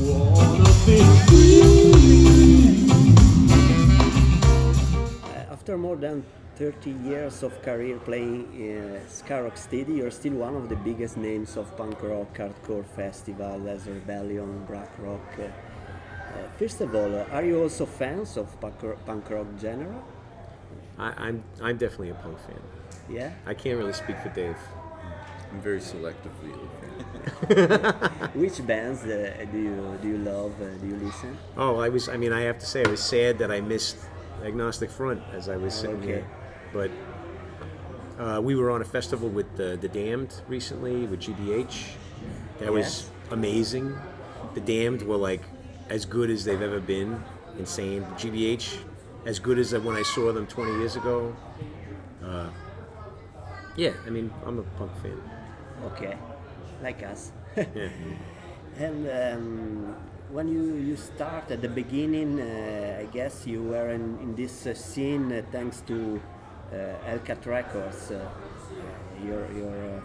wanna be free. After more than 30 years of career playing ska rocksteady, you're still one of the biggest names of punk rock hardcore festival as Rebellion, Black Rock. First of all, are you also fans of punk rock genre? I'm definitely a punk fan. Yeah. I can't really speak for Dave. I'm very selectively a fan. Which bands do you love? Do you listen? Oh, I have to say I was sad that I missed Agnostic Front as I was sitting Okay. here. But we were on a festival with the Damned recently with GBH. That was amazing. The Damned were like as good as they've ever been. Insane. GBH, as good as when I saw them 20 years ago. Yeah, I mean, I'm a punk fan. Okay, like us. Yeah. And when you start at the beginning, I guess you were in this scene thanks to Hellcat Records. Your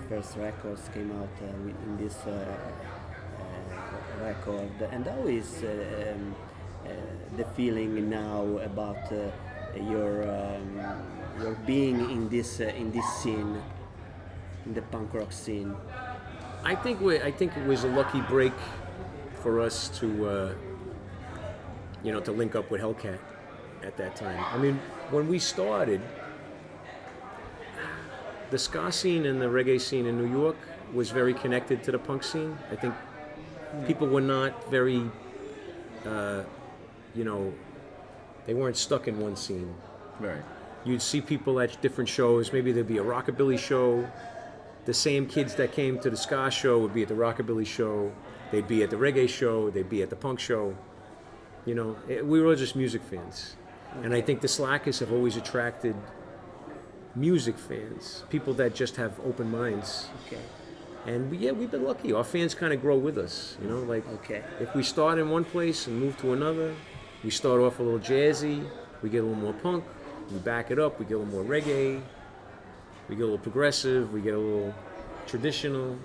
first records came out in this record. And how is the feeling now about your being in this scene, in the punk rock scene? I think it was a lucky break for us to to link up with Hellcat at that time. I mean, when we started, the ska scene and the reggae scene in New York was very connected to the punk scene. I think people were not very, they weren't stuck in one scene. Right. You'd see people at different shows. Maybe there'd be a rockabilly show. The same kids that came to the ska show would be at the rockabilly show. They'd be at the reggae show. They'd be at the punk show. We were all just music fans. Okay. And I think the Slackers have always attracted music fans, people that just have open minds. Okay. And we've been lucky. Our fans kind of grow with us. Okay. If we start in one place and move to another, we start off a little jazzy, we get a little more punk, we back it up, we get a little more reggae, we get a little progressive, we get a little traditional.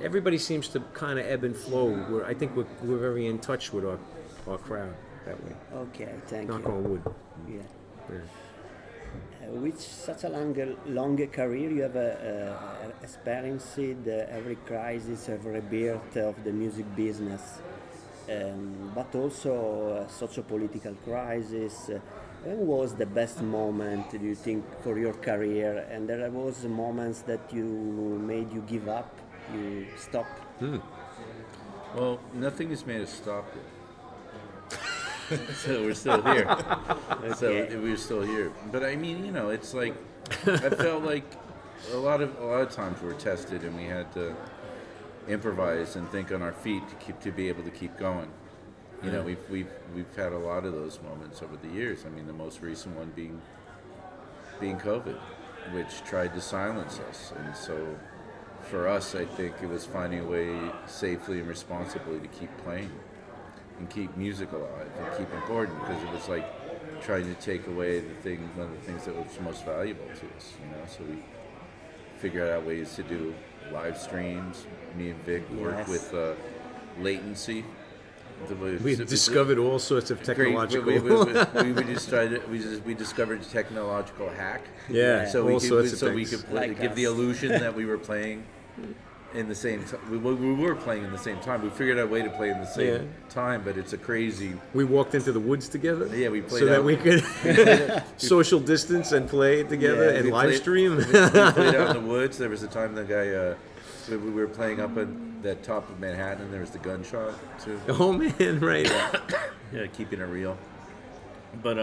Everybody seems to kind of ebb and flow. I think we're very in touch with our crowd that way. Okay, thank Knock you. on wood. Yeah. Yeah. With such a longer career, you have experienced every crisis, every rebirth of the music business, but also socio-political crisis. When was the best moment, do you think, for your career? And there was moments that made you give up, you stop. Well, nothing has made us stop it. So we're still here. Okay. So we're still here. But I mean, it's like I felt like a lot of times we were tested and we had to improvise and think on our feet to be able to keep going. We've had a lot of those moments over the years. I mean, the most recent one being COVID, which tried to silence us. And so for us, I think it was finding a way safely and responsibly to keep playing and keep music alive and keep important, because it was like trying to take away one of the things that was most valuable to us. So we figured out ways to do live streams. Me and Vic worked with latency. We discovered all sorts of technological. We discovered a technological hack. Yeah, so all sorts of we things. could give the illusion that we were playing in the same time. We were playing in the same time. We figured out a way to play in the same time, but it's a crazy. We walked into the woods together. Yeah, we played so that we could social distance and play together and live stream. We played out in the woods. There was a time the guy. We were playing up at the top of Manhattan, and there was the gunshot too. Oh man, right. Yeah, keeping it real. But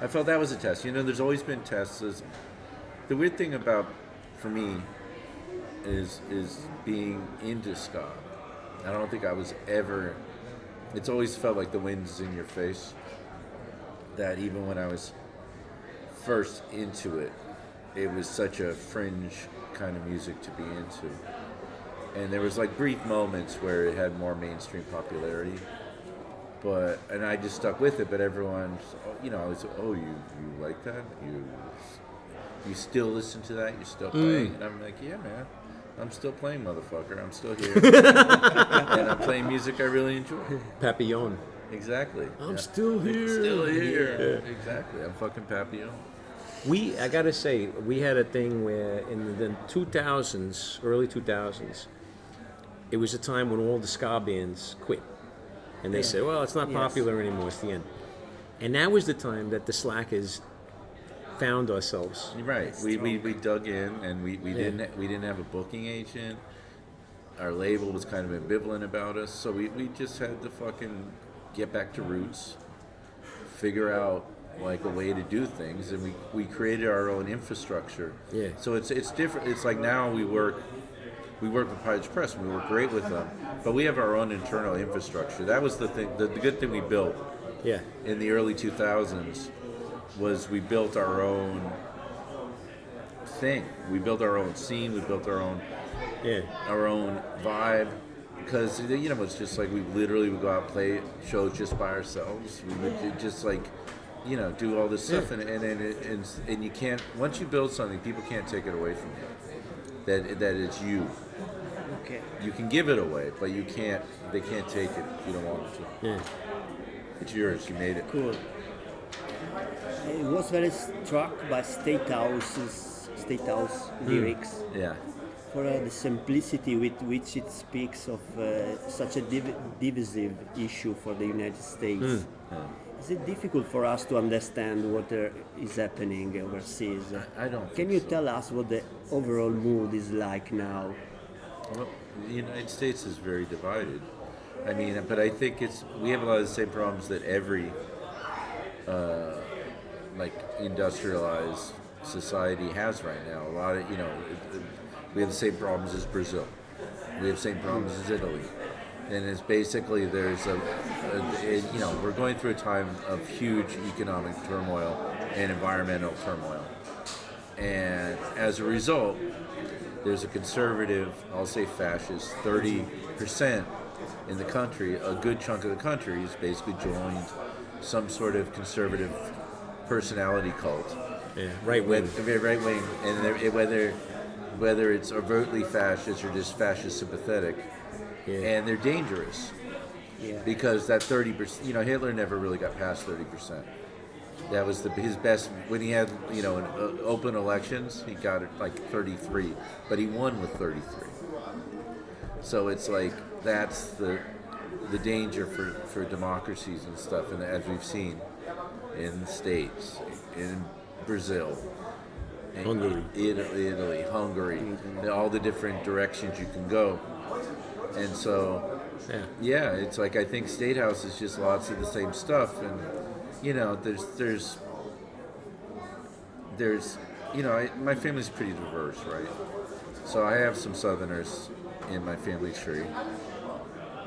I felt that was a test. There's always been tests. The weird thing for me, is being into ska. I don't think I was ever. It's always felt like the wind's in your face. That even when I was first into it, it was such a fringe kind of music to be into. And there was like brief moments where it had more mainstream popularity. And I just stuck with it. But everyone, I was, you like that? You still listen to that? You're still playing? And I'm like, yeah, man. I'm still playing, motherfucker. I'm still here. And I'm playing music I really enjoy. Papillon. Exactly. I'm still here. Still here. Yeah. Exactly. I'm fucking Papillon. I gotta say, we had a thing where in the 2000s, early 2000s, it was a time when all the ska bands quit. And they said, well, it's not popular anymore, it's the end. And that was the time that the Slackers found ourselves. Right. We dug in, and we didn't have a booking agent. Our label was kind of ambivalent about us, so we just had to fucking get back to roots, figure out like a way to do things, and we created our own infrastructure. Yeah. So it's different. It's like now we work with Pirates Press, and we work great with them, but we have our own internal infrastructure. That was the thing. The good thing we built. Yeah. In the early 2000s, was we built our own thing. We built our own scene. We built our own vibe. Because it's just like we literally would go out and play shows just by ourselves. We would just like, do all this stuff, and you can't. Once you build something, people can't take it away from you. That it's you. Okay. You can give it away, but you can't. They can't take it if you don't want them to. Yeah. It's yours. You made it. Cool. I was very struck by State House lyrics. Yeah. For the simplicity with which it speaks of such a divisive issue for the United States. Is it difficult for us to understand what is happening overseas? I don't. Can you tell us what the overall mood is like now? Well, the United States is very divided. I mean, but I think we have a lot of the same problems that every industrialized society has right now. A lot of we have the same problems as Brazil. We have the same problems as Italy. And it's basically we're going through a time of huge economic turmoil and environmental turmoil. And as a result, there's a conservative, I'll say fascist, 30% in the country, a good chunk of the country has basically joined some sort of conservative personality cult. Yeah, right wing. Right wing, and whether it's overtly fascist or just fascist sympathetic, and they're dangerous. Yeah. Because that 30%, Hitler never really got past 30%. That was his best, when he had, open elections, he got it like 33, but he won with 33. So it's like, that's the danger for democracies and stuff, and as we've seen in the States, in Brazil, Hungary. Italy, Hungary, all the different directions you can go. And so, it's like, I think State House is just lots of the same stuff, and there's my family's pretty diverse, right? So I have some Southerners in my family tree,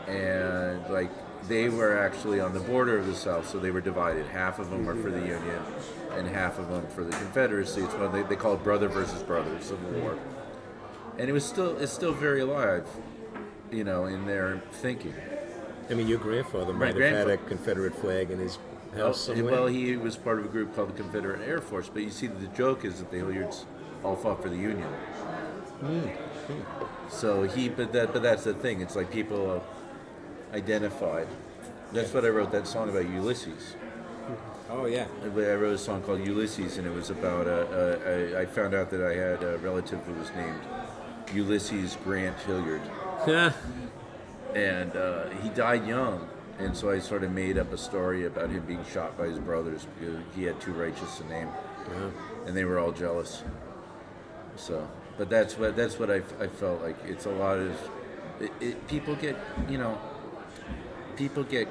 and like they were actually on the border of the South, so they were divided. Half of them are for the Union, and half of them for the Confederacy. It's what they call it brother versus brother, Civil War, and it's still very alive, in their thinking. I mean, your grandfather might have had a Confederate flag in his house somewhere. Well, he was part of a group called the Confederate Air Force, but you see, the joke is that the Hillyards all fought for the Union. So but that's the thing. It's like people identified. That's what I wrote that song about, Ulysses. Oh yeah. I wrote a song called Ulysses, and it was about I found out that I had a relative who was named Ulysses Grant Hilliard. Yeah. And he died young, and so I sort of made up a story about him being shot by his brothers because he had too righteous a name, and they were all jealous. So, but that's what I felt like. It's a lot of people get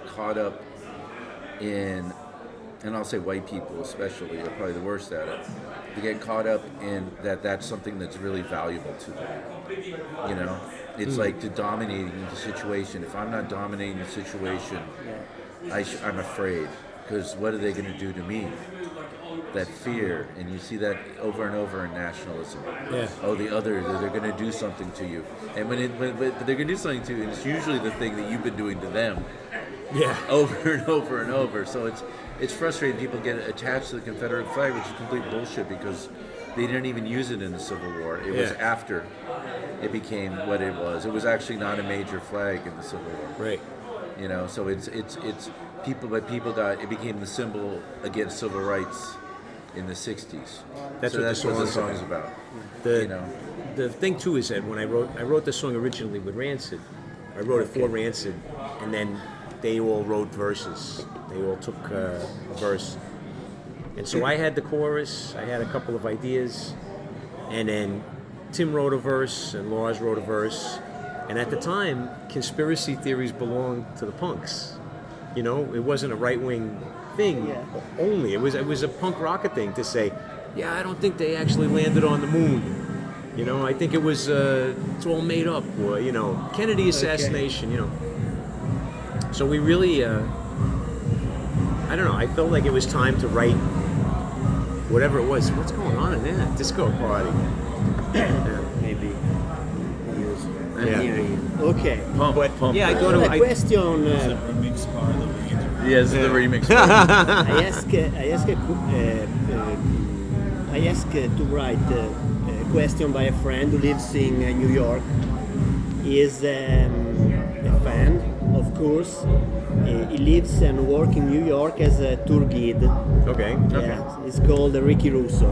caught up in, and I'll say white people especially are probably the worst at it. They get caught up in that's something that's really valuable to them. It's like dominating the situation. If I'm not dominating the situation, I'm afraid, because what are they going to do to me? That fear, and you see that over and over in nationalism. Yeah. Oh, they're going to do something to you, and but they're going to do something to you, and it's usually the thing that you've been doing to them. Yeah. Over and over and over. So it's frustrating. People get attached to the Confederate flag, which is complete bullshit, because they didn't even use it in the Civil War. It was Yeah. after it became what it was. It was actually not a major flag in the Civil War. Right. You know, so it's people got it became the symbol against civil rights in the '60s. That's so what that's the what the song's song's about. The You know, the thing too is that when I wrote the song originally with Rancid. I wrote it for Rancid, and then they all wrote verses. They all took a verse, and so I had the chorus. I had a couple of ideas, and then Tim wrote a verse, and Lars wrote a verse. And at the time, conspiracy theories belonged to the punks. You know, it wasn't a right-wing thing only. It was a punk rocker thing to say, yeah, I don't think they actually landed on the moon. You know, I think it was it's all made up, or you know, Kennedy assassination. You know, so we really, I don't know. I felt like it was time to write whatever it was. What's going on in there? Disco party. Maybe use. Yeah. Okay. pump. Yeah, I go to. A question. The remix part of the interview. Yes, the remix. I ask to write a question by a friend who lives in New York. He is a fan, of course. He lives and works in New York as a tour guide. Okay. Yeah, it's called Ricky Russo.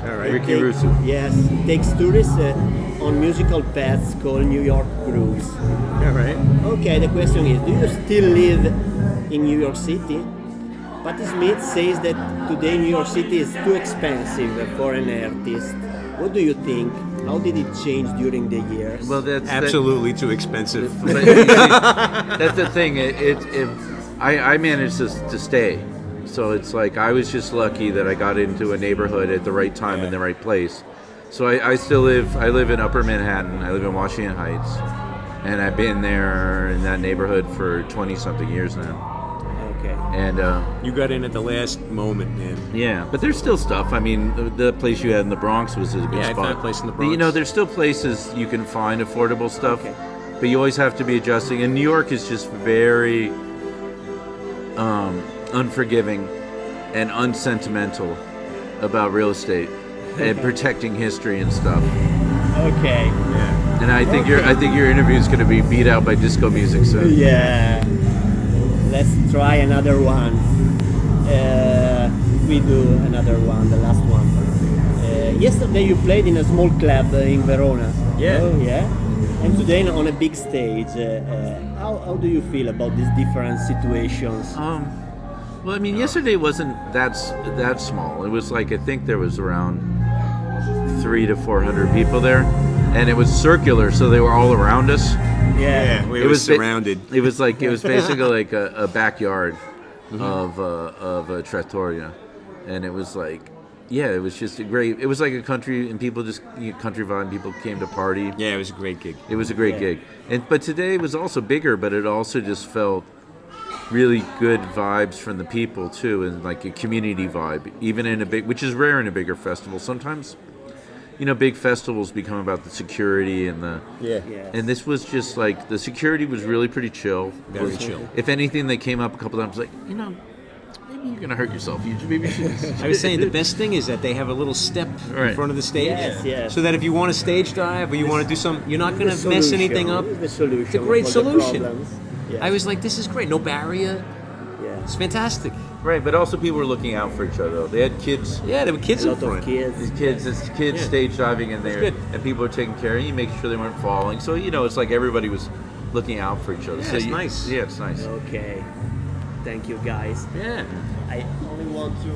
All right. Ricky Russo. Yes, takes tourists on musical paths called New York Grooves. All right. Okay, the question is, do you still live in New York City? Patti Smith says that today New York City is too expensive for an artist. What do you think? How did it change during the years? Well, that's Absolutely too expensive. But you see, that's the thing. I managed to stay, so it's like I was just lucky that I got into a neighborhood at the right time in the right place. So I still live. I live in Upper Manhattan. I live in Washington Heights, and I've been there in that neighborhood for 20-something years now. Okay. And You got in at the last moment, man. yeah, but there's still stuff. I mean, the place you had in the Bronx was a good Yeah, I spot. found a place in the But, you know, Bronx. there's still places you can find affordable stuff, Okay. but you always have to be adjusting. And New York is just very unforgiving and unsentimental about real estate and protecting history and stuff. Okay. Yeah. And I think your interview is going to be beat out by disco music soon. Yeah. Let's try another one. We do another one, the last one. Yesterday you played in a small club in Verona. Yeah. Oh, yeah. And today on a big stage. How do you feel about these different situations? Well, I mean, yesterday wasn't that small. It was like I think there was around 300 to 400 people there, and it was circular, so they were all around us. Yeah, we It were was ba- surrounded. It was basically like a backyard of a trattoria, and it was like, yeah, it was just a great. It was like a country, and people just country vibe. People came to party. Yeah, it was a great gig. It was a great gig, but today was also bigger, but it also just felt really good vibes from the people too, and like a community vibe, even in a big, which is rare in a bigger festival. Sometimes, you know, big festivals become about the security and the. Yeah. Yes. And this was just like the security was really pretty chill. Very chill. If anything, they came up a couple times like, you know, maybe you're gonna hurt yourself. You maybe should. I was saying the best thing is that they have a little step in Right. front of the stage, Yes, yes. so that if you want to stage dive or you want to do something, you're not going to mess anything up. The solution. It's a great of all the solution. problems. Yes. I was like, this is great. No barrier. Yeah. It's fantastic. Right, but also people were looking out for each other. They had kids. Yeah, there were kids A in lot of front. kids. It's kids Yeah. stage diving in there, good. and people were taking care of you, making sure they weren't falling. So you know, it's like everybody was looking out for each other. Yeah, so it's nice. Yeah, it's nice. Okay. Thank you, guys. Yeah. I only want to